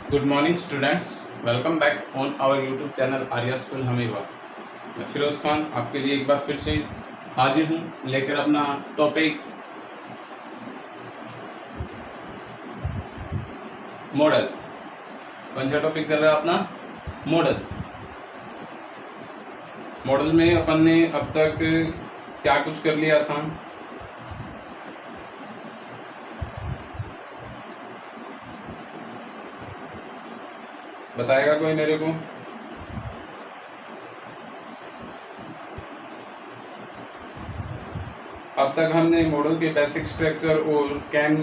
Good morning students, welcome back on our YouTube channel Arya school Hamirwas. मैं फिरोज खान आपके लिए एक बार फिर से हाजिर हूँ लेकर अपना टॉपिक मॉडल। कौन सा टॉपिक चल रहा है अपना? मॉडल। मॉडल में अपन ने अब तक क्या कुछ कर लिया था? बताएगा कोई मेरे को? अब तक हमने मॉडल के बेसिक स्ट्रक्चर और कैन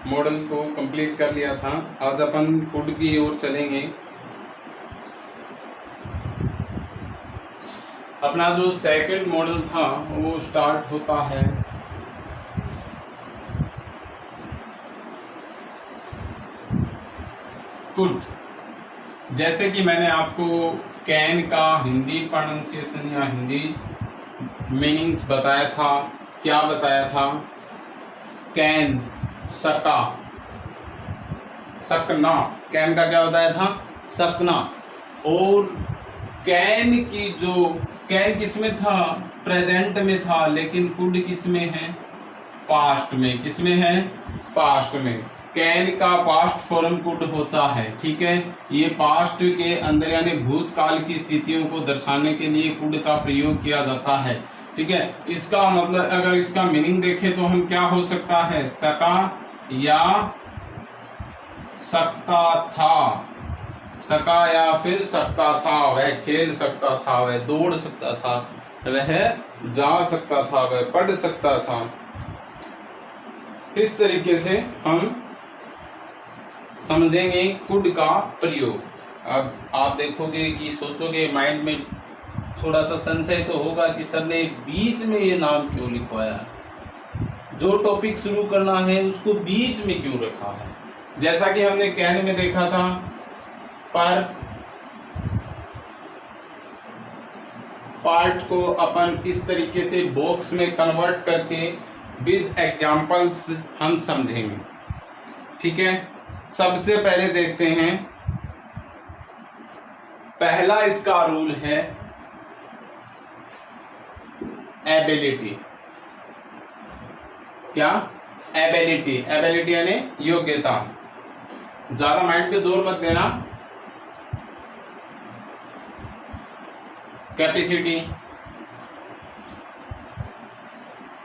मॉडल को कंप्लीट कर लिया था। आज अपन कुड की ओर चलेंगे। अपना जो सेकंड मॉडल था वो स्टार्ट होता है कुड। जैसे कि मैंने आपको कैन का हिंदी प्रोनाउंसिएशन या हिंदी मीनिंग्स बताया था। क्या बताया था? कैन, सका, सकना। कैन का क्या बताया था? सकना। और कैन की जो कैन किस में था? प्रेजेंट में था, लेकिन कुड किस में है? पास्ट में। किस में है? पास्ट में। कैन का पास्ट फॉर्म कुड होता है। ठीक है, ये पास्ट के अंदर यानी भूतकाल की स्थितियों को दर्शाने के लिए कुड का प्रयोग किया जाता है। ठीक है, इसका मतलब अगर इसका मीनिंग देखें तो हम क्या हो सकता है? सका या सकता था। सका या फिर सकता था। वह खेल सकता था, वह दौड़ सकता था, वह जा सकता था, वह पढ़ सकता था। इस तरीके से हम समझेंगे कुड का प्रयोग। अब आप देखोगे कि सोचोगे माइंड में थोड़ा सा संशय तो होगा कि सर ने बीच में ये नाम क्यों लिखवाया? जो टॉपिक शुरू करना है उसको बीच में क्यों रखा है? जैसा कि हमने कैन में देखा था, पर पार्ट को अपन इस तरीके से बॉक्स में कन्वर्ट करके विद एग्जांपल्स हम समझेंगे। ठीक है, सबसे पहले देखते हैं। पहला इसका रूल है एबिलिटी। क्या? एबिलिटी। एबिलिटी यानी योग्यता। ज्यादा माइंड पे जोर मत देना। कैपेसिटी,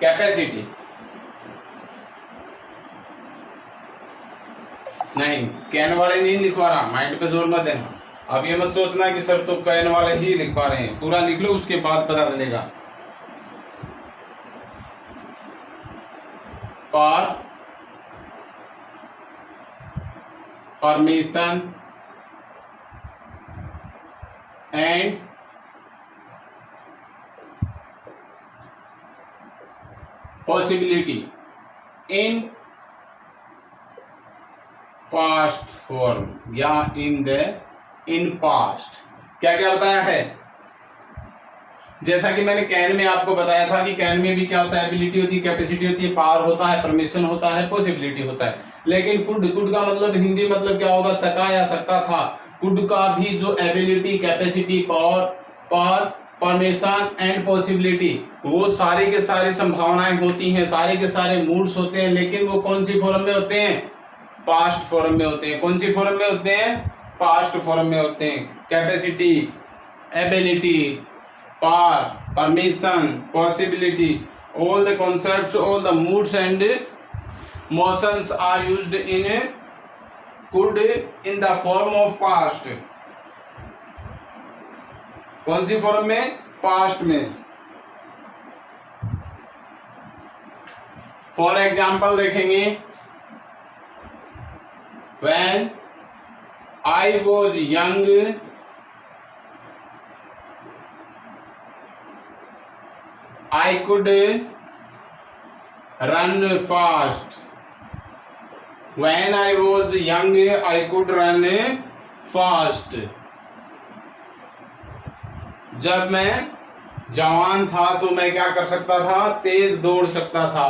कैपेसिटी नहीं, कैन वाले नहीं लिखवा रहा। माइंड पे जोर मत देना। अब ये मत सोचना कि सर तो कैन वाले ही लिखवा रहे हैं। पूरा लिख लो, उसके बाद पता चलेगा। Permission and possibility in past form या इन पास्ट। क्या क्या बताया है? जैसा कि मैंने कैन में आपको बताया था कि कैन में भी क्या होता है? एबिलिटी होती है, कैपेसिटी होती है, पावर होता है, परमिशन होता है, पॉसिबिलिटी होता है। लेकिन कुड का मतलब हिंदी मतलब क्या होगा? सका या सकता था। कुड का भी जो ability, capacity, power, permission and possibility, वो सारी के सारी संभावनाएं होती हैं, सारे के सारे मूड्स होते हैं, लेकिन वो कौन सी फॉर्म में होते हैं? पास्ट फॉर्म में होते हैं। कौन सी फॉर्म में होते हैं? पास्ट फॉर्म में होते हैं। Capacity, ability, power, permission, possibility, all the concepts, all the moods and motions are used in could in the form of past। कौन सी फॉर्म में? पास्ट में। फॉर एग्जाम्पल देखेंगे, when I was young I could run fast। When I was young I could run fast। जब मैं जवान था तो मैं क्या कर सकता था? तेज दौड़ सकता था।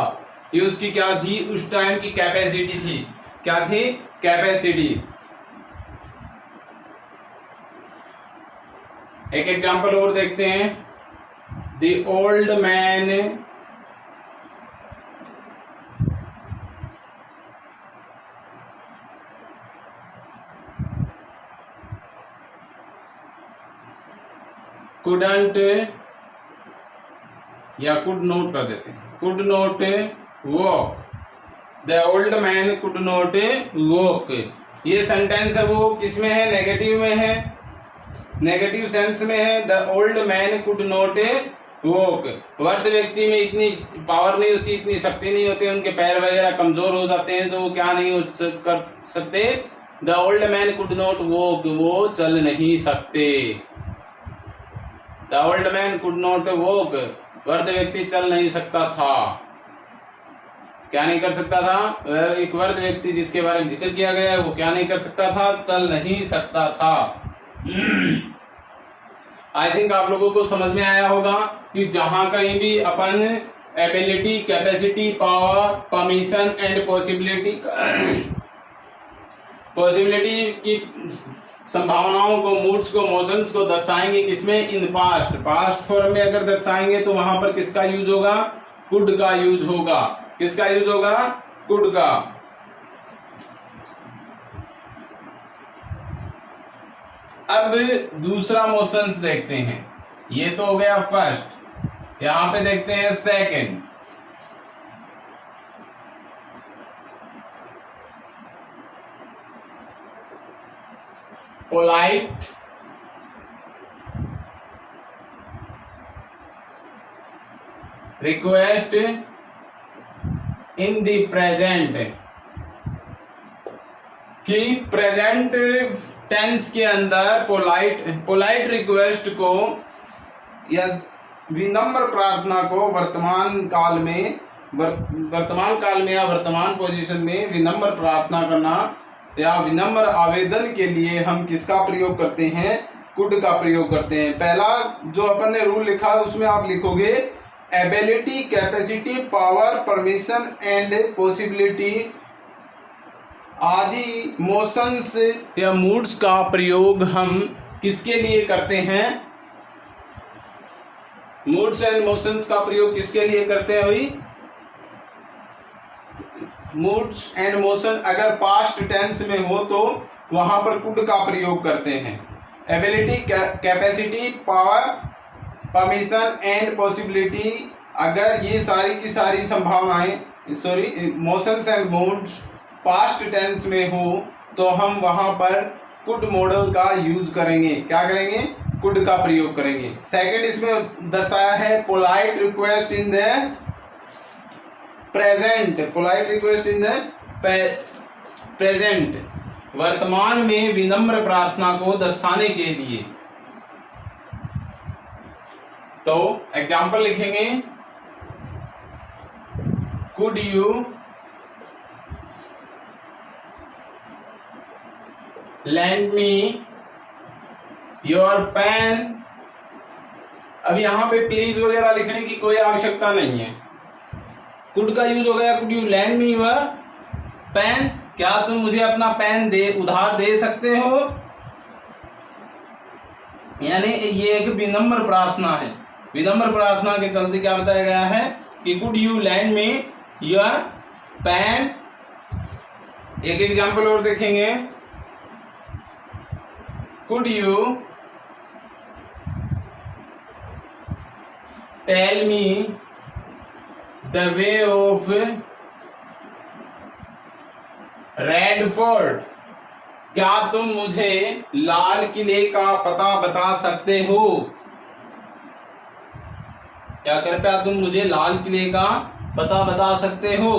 ये उसकी क्या थी? उस टाइम की कैपेसिटी थी। क्या थी? कैपेसिटी। एक एग्जांपल और देखते हैं। द ओल्ड मैन couldn't, या कुड नोट कर देते हैं, could note walk, the old man could note walk. ये सेंटेंस है वो किस में है, नेगेटिव में है, नेगेटिव सेंस में है। The old man could note walk, वृद्ध व्यक्ति में इतनी पावर नहीं होती, इतनी शक्ति नहीं होती, उनके पैर वगैरह कमजोर हो जाते हैं, तो वो क्या नहीं कर सकते। The old man could not walk, वो चल नहीं सकते। The old man could not walk, वृद्ध व्यक्ति चल नहीं सकता था। क्या नहीं कर सकता था? एक वृद्ध व्यक्ति जिसके बारे में जिक्र किया गया है वो क्या नहीं कर सकता था? चल नहीं सकता था। आई थिंक आप लोगों को समझ में आया होगा कि जहां कहीं भी अपन ability, capacity, power, permission and possibility की संभावनाओं को, मूड्स को, मोशंस को दर्शाएंगे किसमें? In past. पास्ट फॉर्म में अगर दर्शाएंगे तो वहां पर किसका यूज होगा? कुड का यूज होगा। किसका यूज होगा? कुड का। अब दूसरा मोशंस देखते हैं। ये तो हो गया फर्स्ट, यहां पे देखते हैं second. Polite request in the present, कि प्रेजेंट टेंस के अंदर पोलाइट रिक्वेस्ट को या विनम्र प्रार्थना को वर्तमान काल में या वर्तमान पोजीशन में विनम्र प्रार्थना करना या विनम्र आवेदन के लिए हम किसका प्रयोग करते हैं? कुड का प्रयोग करते हैं। पहला जो अपन ने रूल लिखा है उसमें आप लिखोगे ability, capacity, power, permission and possibility आदि मोशंस या मूड्स का प्रयोग हम किसके लिए करते हैं? मूड्स एंड मोशंस का प्रयोग किसके लिए करते हैं भाई? मूड्स एंड मोशन अगर पास्ट टेंस में हो तो वहां पर कुड का प्रयोग करते हैं। Ability, capacity, power, permission and possibility, अगर ये सारी की सारी संभावनाएं, motions and moods past tense में हो तो हम वहां पर कुड मॉडल का यूज करेंगे। क्या करेंगे? कुड का प्रयोग करेंगे। सेकंड इसमें दर्शाया है polite request in the present. Polite request in the present, वर्तमान में विनम्र प्रार्थना को दर्शाने के लिए। तो एग्जाम्पल लिखेंगे, could you lend me your pen। अब यहां पे प्लीज वगैरह लिखने की कोई आवश्यकता नहीं है, कुड का यूज हो गया। Could you lend me your pen, क्या तुम मुझे अपना पेन उधार दे सकते हो? यानी ये एक विनम्र प्रार्थना है। विनम्र प्रार्थना के चलते क्या बताया गया है कि could you lend me your pen। एक एग्जाम्पल और देखेंगे, could you tell me the way of red fort, क्या तुम मुझे लाल किले का पता बता सकते हो? क्या कृपया तुम मुझे लाल किले का पता बता सकते हो?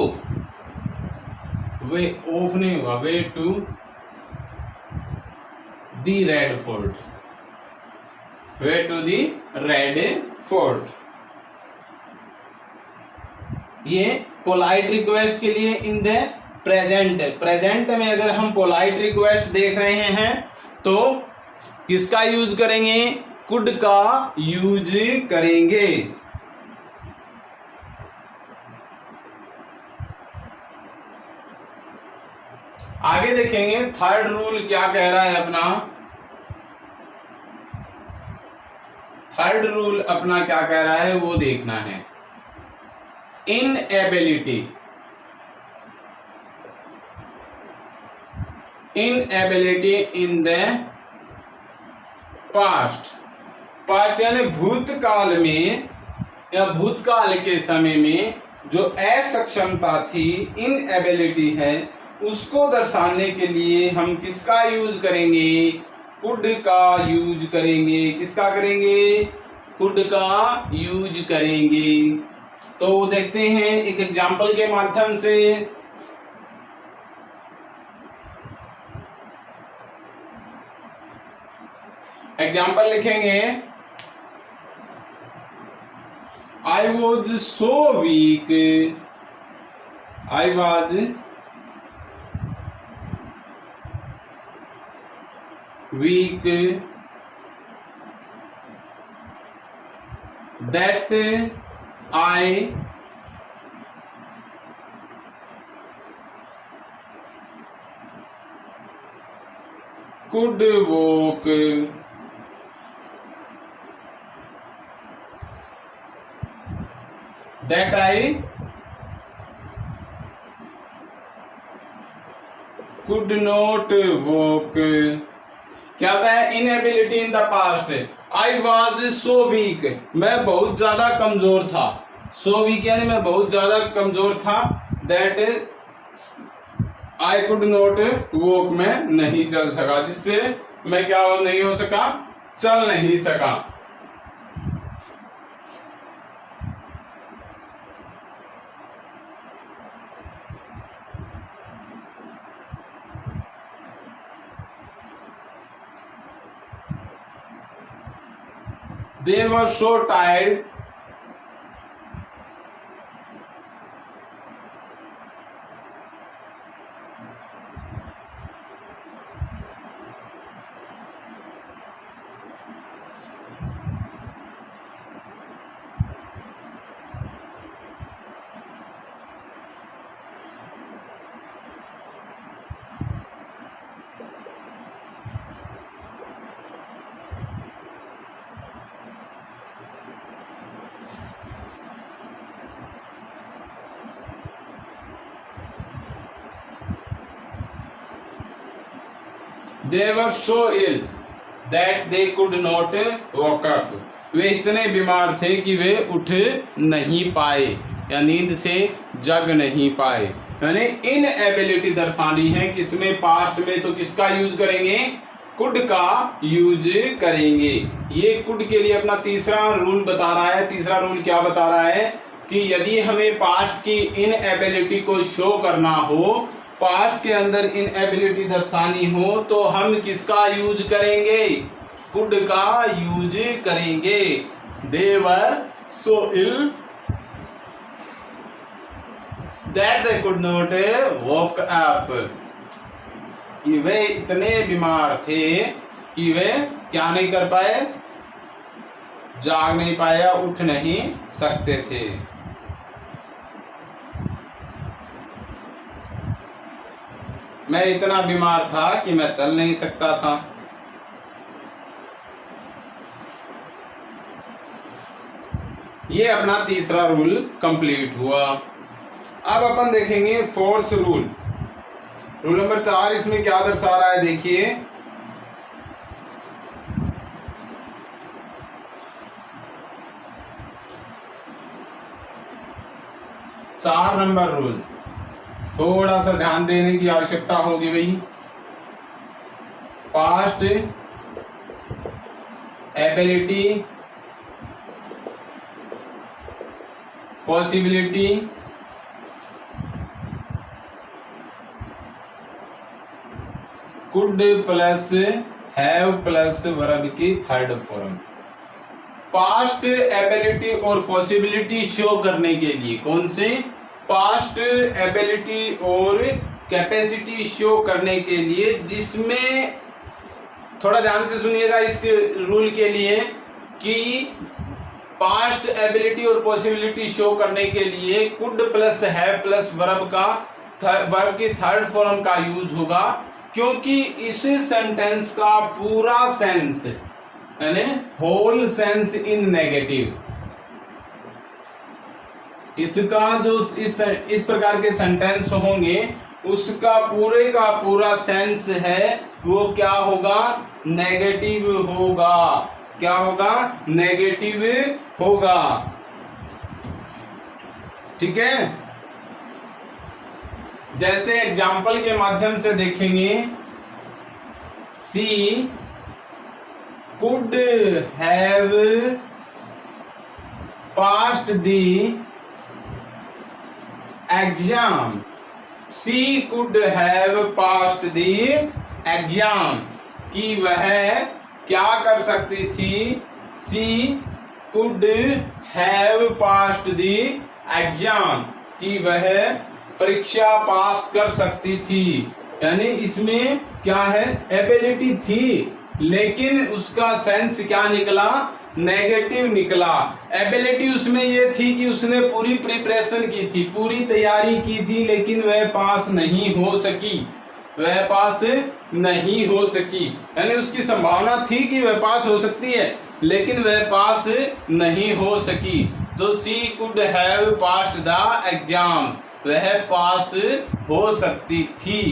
वे ऑफ नहीं होगा, way to the Red Fort, way to the Red Fort. ये पोलाइट रिक्वेस्ट के लिए इन द प्रेजेंट में अगर हम पोलाइट रिक्वेस्ट देख रहे हैं तो किसका यूज करेंगे? कुड का यूज करेंगे। आगे देखेंगे थर्ड रूल क्या कह रहा है अपना। थर्ड रूल अपना क्या कह रहा है वो देखना है। इनएबिलिटी इन द पास्ट यानी भूतकाल में या भूतकाल के समय में जो असक्षमता थी, इनएबिलिटी है, उसको दर्शाने के लिए हम किसका यूज करेंगे? कुड का यूज करेंगे। किसका करेंगे? कुड का यूज करेंगे। तो देखते हैं एक एग्जाम्पल के माध्यम से। एग्जाम्पल लिखेंगे, I was so weak that I could walk that I could not walk। क्या होता है? Inability in the past. I was so week, मैं बहुत ज्यादा कमजोर था। सो वीक यानी मैं बहुत ज्यादा कमजोर था। That I could not walk, मैं नहीं चल सका, जिससे मैं क्या नहीं हो सका? चल नहीं सका। They were so tired They were so ill that they could not walk up। वे इतने बीमार थे कि वे उठ नहीं पाए या नींद से जग नहीं पाए। यानी इनएबिलिटी दर्शानी है किसमें? पास्ट में। तो किसका यूज करेंगे? कुड का यूज करेंगे। ये कुड के लिए अपना तीसरा रूल बता रहा है। तीसरा रूल क्या बता रहा है कि यदि हमें पास्ट की इनएबिलिटी को शो करना हो, पास्ट के अंदर इनएबिलिटी दर्शानी हो, तो हम किसका यूज करेंगे? कुड का यूज करेंगे। They were so ill that they could not walk up। कि वे इतने बीमार थे कि वे क्या नहीं कर पाए? जाग नहीं पाए, उठ नहीं सकते थे। मैं इतना बीमार था कि मैं चल नहीं सकता था। ये अपना तीसरा रूल कंप्लीट हुआ। अब अपन देखेंगे फोर्थ रूल। रूल नंबर 4 इसमें क्या दर्शा रहा है देखिए। चार नंबर रूल, थोड़ा सा ध्यान देने की आवश्यकता होगी भाई। Past ability, possibility, could plus have plus verb की थर्ड फॉर्म। पास्ट एबिलिटी और पॉसिबिलिटी शो करने के लिए कौन से? पास्ट एबिलिटी और कैपेसिटी शो करने के लिए, जिसमें थोड़ा ध्यान से सुनिएगा इस रूल के लिए कि पास्ट एबिलिटी और पॉसिबिलिटी शो करने के लिए could plus have plus verb का वर्ब की थर्ड फॉर्म का यूज होगा, क्योंकि इस सेंटेंस का पूरा सेंस यानी होल सेंस इन नेगेटिव, इसका जो इस प्रकार के सेंटेंस होंगे उसका पूरे का पूरा सेंस है वो क्या होगा, नेगेटिव होगा। क्या होगा, नेगेटिव होगा। ठीक है, जैसे एग्जाम्पल के माध्यम से देखेंगे, she could have passed the exam. She could have passed the exam, कि वह क्या कर सकती थी, she could have passed the exam, कि वह परीक्षा पास कर सकती थी। यानी इसमें क्या है, एबिलिटी थी, लेकिन उसका सेंस क्या निकला, नेगेटिव निकला। एबिलिटी उसमें ये थी कि उसने पूरी प्रिपरेशन की थी, पूरी तैयारी की थी, लेकिन वह पास नहीं हो सकी, वह पास नहीं हो सकी। यानी उसकी संभावना थी कि वह पास हो सकती है, लेकिन वह पास नहीं हो सकी। तो she could have passed the exam, वह पास हो सकती थी।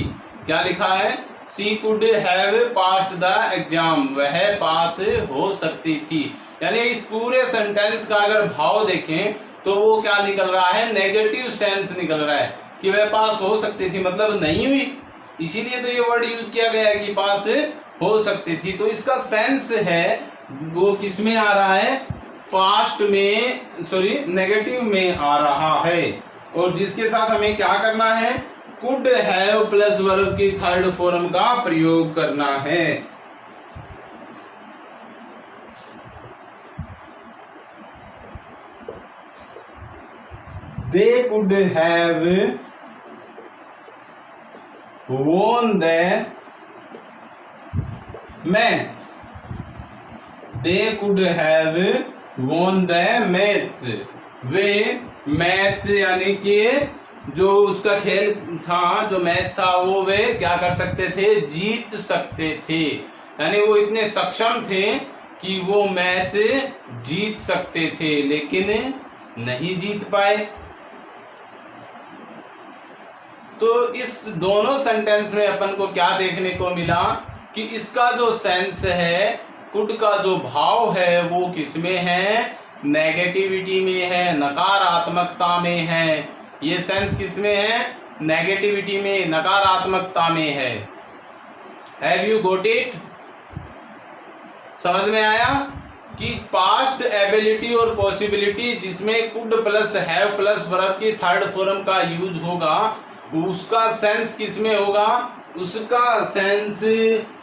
क्या लिखा है, she could have passed the exam, वह पास हो सकती थी। यानी इस पूरे सेंटेंस का अगर भाव देखें तो वो क्या निकल रहा है, नेगेटिव सेंस निकल रहा है, कि वह पास हो सकती थी मतलब नहीं हुई, इसीलिए तो ये वर्ड यूज किया गया है कि पास हो सकती थी। तो इसका सेंस है वो किस में आ रहा है, पास्ट में, सॉरी नेगेटिव में आ रहा है। और जिसके साथ हमें क्या करना है, कुड हैव प्लस वर्ब की थर्ड फॉर्म का प्रयोग करना है। They could have won the match. They could have won the match. Way match यानी कि जो उसका खेल था, जो मैच था, वो वे क्या कर सकते थे, जीत सकते थे। यानी वो इतने सक्षम थे कि वो मैच जीत सकते थे, लेकिन नहीं जीत पाए। तो इस दोनों सेंटेंस में अपन को क्या देखने को मिला कि इसका जो सेंस है, कुड का जो भाव है वो किसमें है, नेगेटिविटी में है, नकारात्मकता में है। ये सेंस किसमें है, नेगेटिविटी में, नकारात्मकता में है। हैव यू गॉट इट, समझ में आया कि पास्ट एबिलिटी और पॉसिबिलिटी जिसमें could plus have plus verb की थर्ड फॉर्म का यूज होगा, उसका सेंस किसमें होगा, उसका सेंस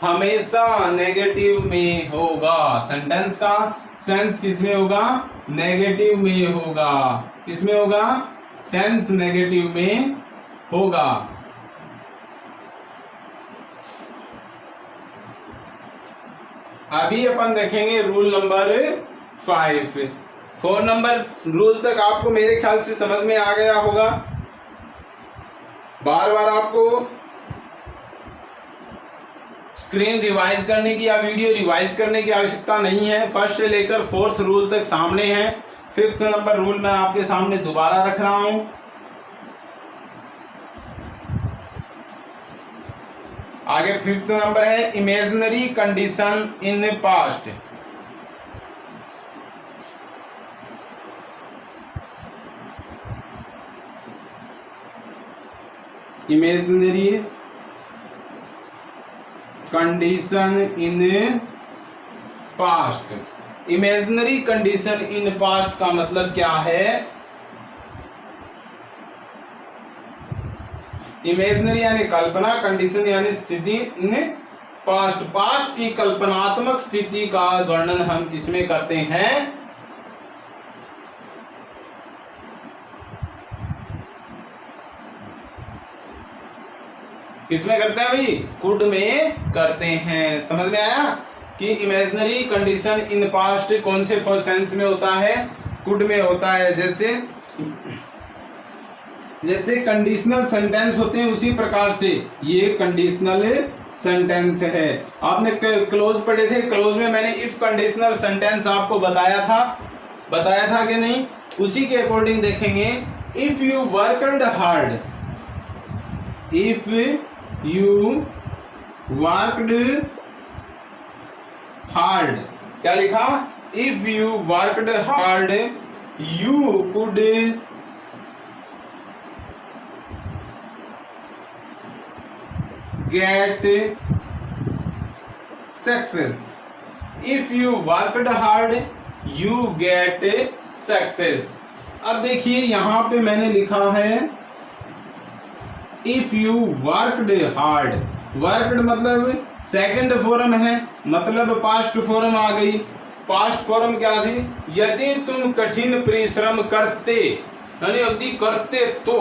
हमेशा नेगेटिव में होगा। सेंटेंस का सेंस किसमें होगा, नेगेटिव में होगा। किसमें होगा, सेंस नेगेटिव में होगा। अभी अपन देखेंगे रूल नंबर 5। 4 नंबर रूल तक आपको मेरे ख्याल से समझ में आ गया होगा। बार बार आपको स्क्रीन रिवाइज करने की या वीडियो रिवाइज करने की आवश्यकता नहीं है। फर्स्ट से लेकर 4th रूल तक सामने है। 5th नंबर रूल मैं आपके सामने दोबारा रख रहा हूं। आगे 5th नंबर है imaginary condition in past. Imaginary condition in past. Imaginary condition in past का मतलब क्या है, इमेजिनरी यानी कल्पना, कंडीशन यानी स्थिति इन पास्ट। पास्ट की कल्पनात्मक स्थिति का वर्णन हम किसमें करते हैं, किसमें करते हैं भाई, कुड में करते हैं। समझ में आया कि इमेजिनरी कंडीशन इन पास्ट कौन से सेंस में होता है, कुड में होता है। जैसे जैसे कंडीशनल सेंटेंस होते हैं उसी प्रकार से ये कंडीशनल सेंटेंस है। आपने क्लोज पढ़े थे, क्लोज में मैंने इफ कंडीशनल सेंटेंस आपको बताया था कि नहीं? उसी के अकॉर्डिंग देखेंगे। If you worked hard, if you worked hard, क्या लिखा? If you worked hard you could get success. If you worked hard you get success. अब देखिए यहां पे मैंने लिखा है if you worked hard, worked मतलब सेकंड फॉर्म है, मतलब पास्ट फॉर्म आ गई। पास्ट फॉर्म क्या थी? यदि तुम कठिन परिश्रम करते, यानी यदि करते तो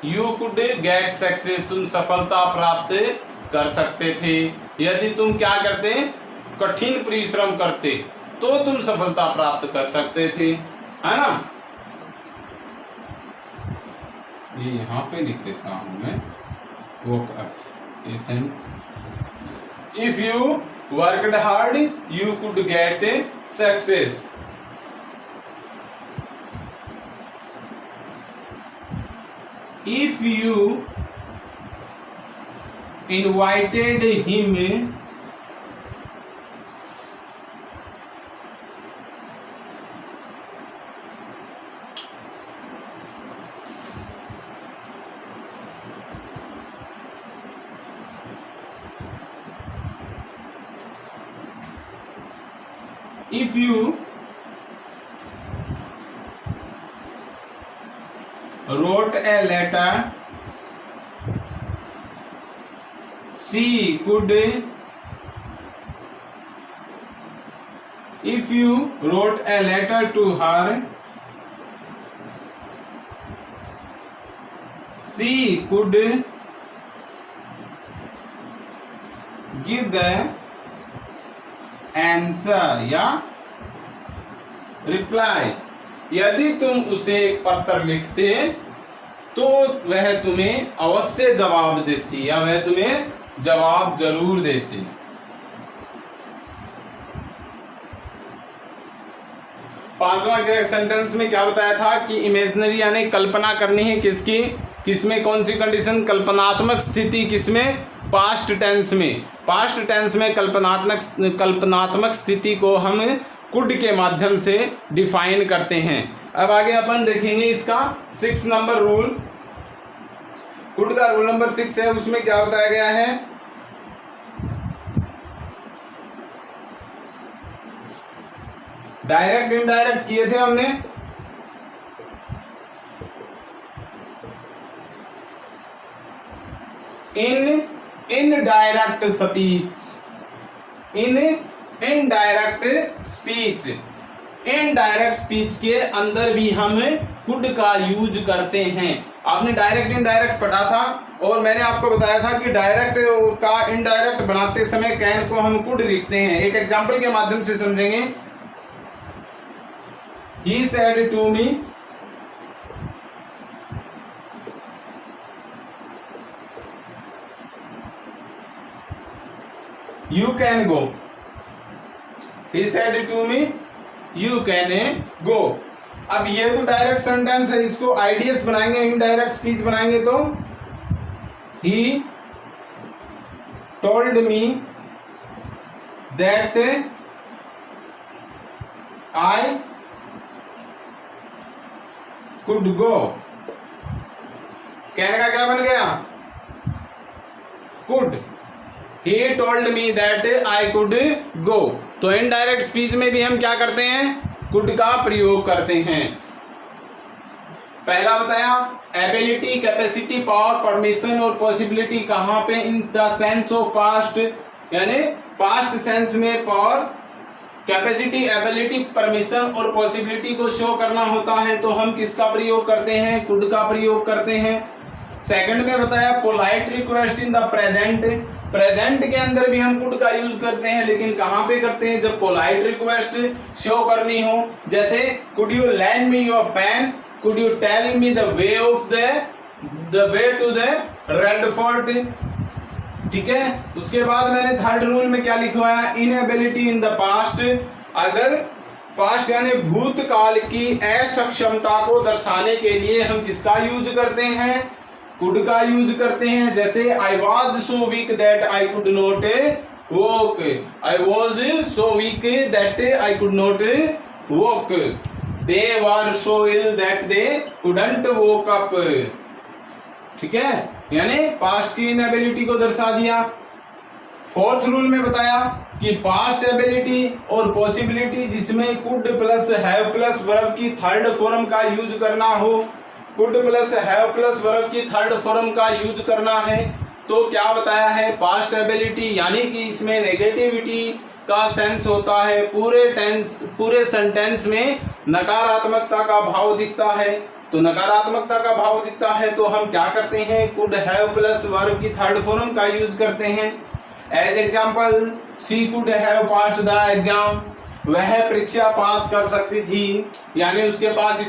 यू कुड गेट सक्सेस, तुम सफलता प्राप्त कर सकते थे। यदि तुम क्या करते? कठिन परिश्रम करते तो तुम सफलता प्राप्त कर सकते थे, है ना? ये यहां पे लिख देता हूं मैं, if you worked hard you could get success. If you invited him if you wrote a letter she could, if you wrote a letter to her she could give the answer या reply। यदि तुम उसे पत्र लिखते तो वह तुम्हें अवश्य जवाब देती या वह तुम्हें जवाब जरूर देती। पांचवा करेक्ट सेंटेंस में क्या बताया था कि इमेजिनरी यानी कल्पना करनी है किसकी? किसमें? कौन सी कंडीशन? कल्पनात्मक स्थिति किसमें? पास्ट टेंस में। पास्ट टेंस में कल्पनात्मक स्थिति को हम कुड के माध्यम से डिफाइन करते हैं। अब आगे अपन देखेंगे इसका 6 नंबर रूल। कुड का रूल नंबर 6 है, उसमें क्या बताया गया है? डायरेक्ट इनडायरेक्ट किए थे हमने। Indirect speech, indirect speech, indirect speech के अंदर भी हम कुड का यूज करते हैं। आपने डायरेक्ट इनडायरेक्ट पढ़ा था और मैंने आपको बताया था कि डायरेक्ट का इनडायरेक्ट बनाते समय कैन को हम कुड लिखते हैं। एक एग्जांपल के माध्यम से समझेंगे। He said to me, you can go. He said to me, you can go. अब ये तो डायरेक्ट सेंटेंस है, इसको आईडीएस बनाएंगे, इनडायरेक्ट स्पीच बनाएंगे तो he told me that I could go। कहने का क्या बन गया? could। he told me that I could go। तो इनडायरेक्ट स्पीच में भी हम क्या करते हैं? कुड का प्रयोग करते हैं। पहला बताया एबिलिटी, कैपेसिटी, पावर, परमिशन और पॉसिबिलिटी कहाँ पे? In the sense of past, यानी पास्ट सेंस में पावर, कैपेसिटी, एबिलिटी, परमिशन और पॉसिबिलिटी को शो करना होता है तो हम किसका प्रयोग करते हैं? कुड का प्रयोग करते हैं। सेकंड में बताया polite request in the present, present के अंदर भी हम कुड का यूज करते हैं, लेकिन कहाँ पे करते हैं? जब पोलाइट रिक्वेस्ट शो करनी हो, जैसे could you lend me your pen, could you tell me the way of the way to the red fort. ठीक है, उसके बाद मैंने थर्ड रूल में क्या लिखवाया, इनएबिलिटी इन द पास्ट। अगर पास्ट यानी भूतकाल की असक्षमता को दर्शाने के लिए हम किसका यूज करते हैं, कुड का यूज करते हैं। जैसे I was so weak that I could not walk, I was so weak that I could not walk, they were so ill that they couldn't walk up. ठीक है, यानी पास्ट की इनएबिलिटी को दर्शा दिया। फोर्थ रूल में बताया कि पास्ट एबिलिटी और पॉसिबिलिटी जिसमें could plus have plus verb की थर्ड फॉर्म का यूज करना हो, could plus have plus verb की थर्ड फॉर्म का यूज करना है, तो क्या बताया है, पास्ट एबिलिटी यानी कि इसमें नेगेटिविटी का सेंस होता है, पूरे सेंटेंस में नकारात्मकता का भाव दिखता है। तो नकारात्मकता का भाव दिखता है तो हम क्या करते हैं, कुड हैव प्लस वर्ब की थर्ड फॉर्म का यूज करते हैं। As example, she could have passed the exam, वह परीक्षा पास कर सकती थी, यानी उसके पास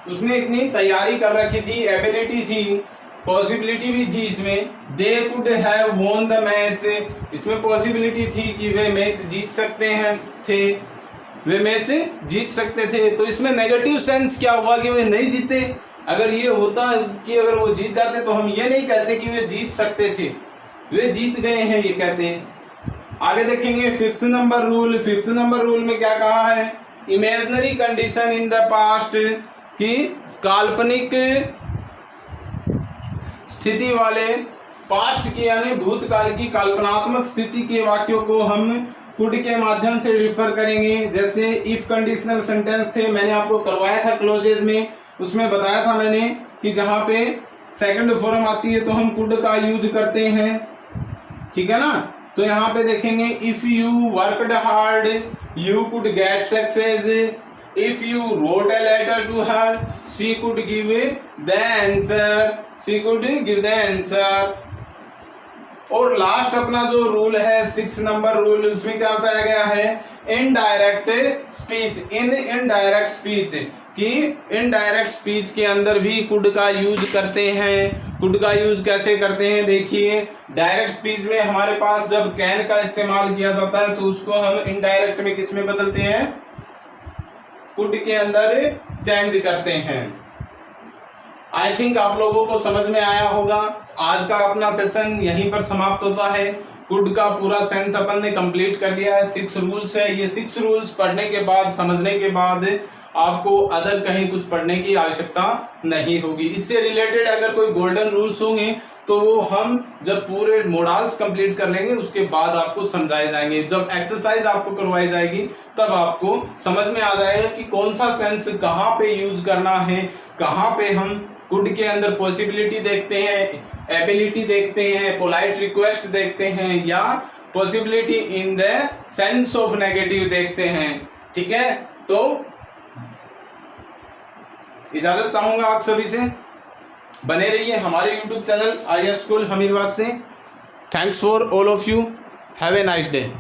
उसने इतनी तैयारी कर रखी थी, एबिलिटी थी, पॉसिबिलिटी भी थी इसमें। They could have won the match, इसमें पॉसिबिलिटी थी कि वे मैच जीत सकते थे। तो इसमें नेगेटिव सेंस क्या हुआ कि वे नहीं जीते। अगर ये होता कि अगर वो जीत जाते तो हम ये नहीं कहते कि वे जीत सकते थे, वे जीत गए हैं ये कहते हैं। आगे देखेंगे फिफ्थ नंबर रूल में क्या कहा है, imaginary condition in the past, कि काल्पनिक स्थिति वाले पास्ट की यानी भूतकाल की कल्पनात्मक स्थिति के वाक्यों को हम कुड के माध्यम से रिफर करेंगे। जैसे इफ कंडीशनल सेंटेंस थे, मैंने आपको करवाया था क्लोजेज में, उसमें बताया था मैंने कि जहां पे सेकंड फॉर्म आती है तो हम कुड का यूज करते हैं। ठीक है ना, तो यहाँ पे देखेंगे if you worked hard you could get success, if you wrote a letter to her she could give the answer. और लास्ट अपना जो रूल है 6 नंबर रूल, उसमें क्या बताया गया है, इनडायरेक्ट स्पीच। इनडायरेक्ट स्पीच कि इनडायरेक्ट स्पीच के अंदर भी कुड का यूज करते हैं। कुड का यूज कैसे करते हैं, देखिए डायरेक्ट स्पीच में हमारे पास जब कैन का इस्तेमाल किया जाता है तो उसको हम इनडायरेक्ट में किस में बदलते हैं, कुड के अंदर चेंज करते हैं। आई थिंक आप लोगों को समझ में आया होगा। आज का अपना सेशन यहीं पर समाप्त होता है। कुड का पूरा सेंस अपन ने कंप्लीट कर लिया है। 6 रूल्स है, ये 6 रूल्स पढ़ने के बाद, समझने के बाद आपको अदर कहीं कुछ पढ़ने की आवश्यकता नहीं होगी। इससे रिलेटेड अगर कोई गोल्डन रूल्स होंगे तो वो हम जब पूरे मॉडल्स कंप्लीट कर लेंगे उसके बाद आपको समझाए जाएंगे। जब एक्सरसाइज आपको करवाई जाएगी तब आपको समझ में आ जाएगा कि कौन सा सेंस कहाँ पे यूज करना है, कहाँ पे हम कुड के अंदर पॉसिबिलिटी देखते हैं, एबिलिटी देखते हैं, पोलाइट रिक्वेस्ट देखते हैं, या possibility in the sense of negative देखते हैं। ठीक है, तो इजाजत चाहूंगा आप सभी से, बने रहिए हमारे YouTube चैनल आर्या स्कूल हमीरवाद से। Thanks for all of you, have a nice day.